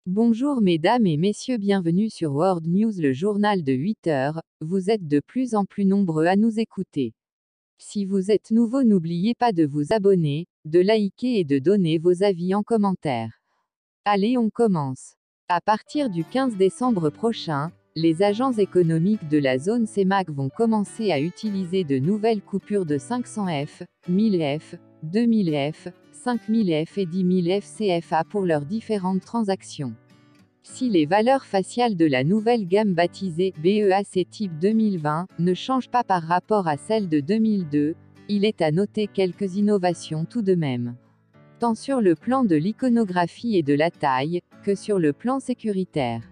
Bonjour mesdames et messieurs, bienvenue sur World News, le journal de 8 heures. Vous êtes de plus en plus nombreux à nous écouter. Si vous êtes nouveau, n'oubliez pas de vous abonner, de liker et de donner vos avis en commentaire. Allez, on commence. À partir du 15 décembre prochain, les agents économiques de la zone CEMAC vont commencer à utiliser de nouvelles coupures de 500 F, 1000 F, 2000 F, 5000 F et 10 000 FCFA pour leurs différentes transactions. Si les valeurs faciales de la nouvelle gamme baptisée BEAC type 2020 ne changent pas par rapport à celles de 2002, il est à noter quelques innovations tout de même. Tant sur le plan de l'iconographie et de la taille, que sur le plan sécuritaire.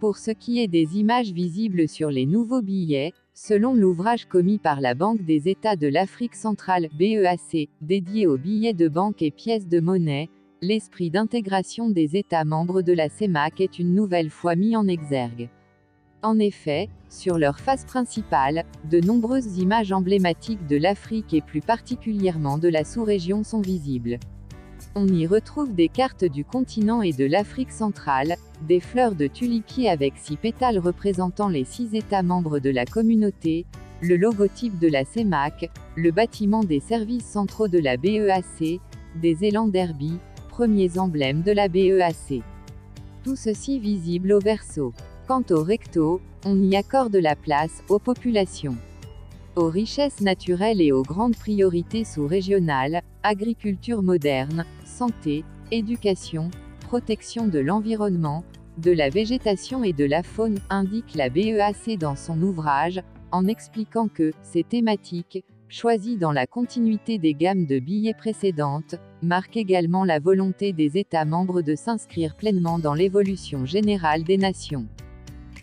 Pour ce qui est des images visibles sur les nouveaux billets, selon l'ouvrage commis par la Banque des États de l'Afrique centrale, BEAC, dédié aux billets de banque et pièces de monnaie, l'esprit d'intégration des États membres de la CEMAC est une nouvelle fois mis en exergue. En effet, sur leur face principale, de nombreuses images emblématiques de l'Afrique et plus particulièrement de la sous-région sont visibles. On y retrouve des cartes du continent et de l'Afrique centrale, des fleurs de tulipier avec 6 pétales représentant les 6 États membres de la communauté, le logotype de la CEMAC, le bâtiment des services centraux de la BEAC, des élans derby, premiers emblèmes de la BEAC. Tout ceci visible au verso. Quant au recto, on y accorde la place aux populations, aux richesses naturelles et aux grandes priorités sous-régionales, agriculture moderne, santé, éducation, protection de l'environnement, de la végétation et de la faune, indique la BEAC dans son ouvrage, en expliquant que ces thématiques, choisies dans la continuité des gammes de billets précédentes, marquent également la volonté des États membres de s'inscrire pleinement dans l'évolution générale des nations.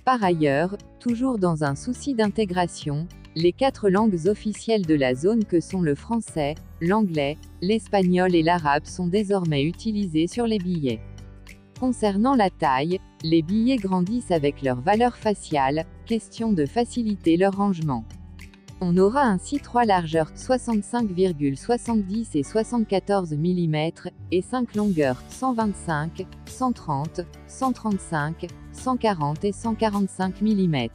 Par ailleurs, toujours dans un souci d'intégration, les 4 langues officielles de la zone que sont le français, l'anglais, l'espagnol et l'arabe sont désormais utilisées sur les billets. Concernant la taille, les billets grandissent avec leur valeur faciale, question de faciliter leur rangement. On aura ainsi 3 largeurs 65,70 et 74 mm, et 5 longueurs 125, 130, 135, 140 et 145 mm.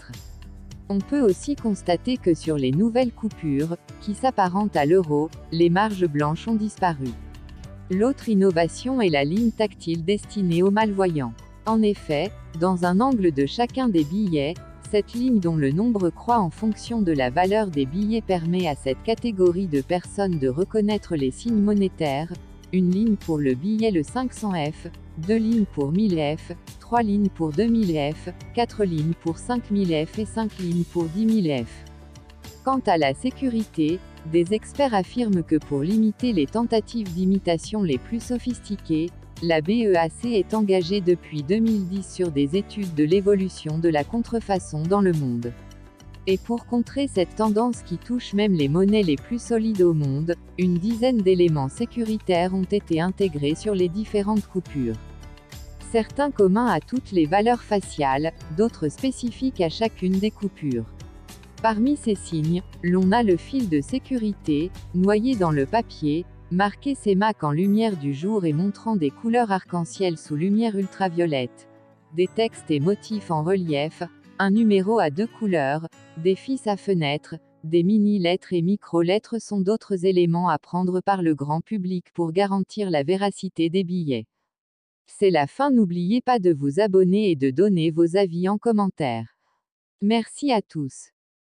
On peut aussi constater que sur les nouvelles coupures, qui s'apparentent à l'euro, les marges blanches ont disparu. L'autre innovation est la ligne tactile destinée aux malvoyants. En effet, dans un angle de chacun des billets, cette ligne dont le nombre croît en fonction de la valeur des billets permet à cette catégorie de personnes de reconnaître les signes monétaires, une ligne pour le billet le 500 F, 2 lignes pour 1000 F, 3 lignes pour 2000 F, 4 lignes pour 5000 F et 5 lignes pour 10 000 F. Quant à la sécurité, des experts affirment que pour limiter les tentatives d'imitation les plus sophistiquées, la BEAC est engagée depuis 2010 sur des études de l'évolution de la contrefaçon dans le monde. Et pour contrer cette tendance qui touche même les monnaies les plus solides au monde, une dizaine d'éléments sécuritaires ont été intégrés sur les différentes coupures. Certains communs à toutes les valeurs faciales, d'autres spécifiques à chacune des coupures. Parmi ces signes, l'on a le fil de sécurité, noyé dans le papier, marqué CEMAC en lumière du jour et montrant des couleurs arc-en-ciel sous lumière ultraviolette, des textes et motifs en relief, un numéro à 2 couleurs, des fils à fenêtre, des mini-lettres et micro-lettres sont d'autres éléments à prendre par le grand public pour garantir la véracité des billets. C'est la fin, n'oubliez pas de vous abonner et de donner vos avis en commentaire. Merci à tous.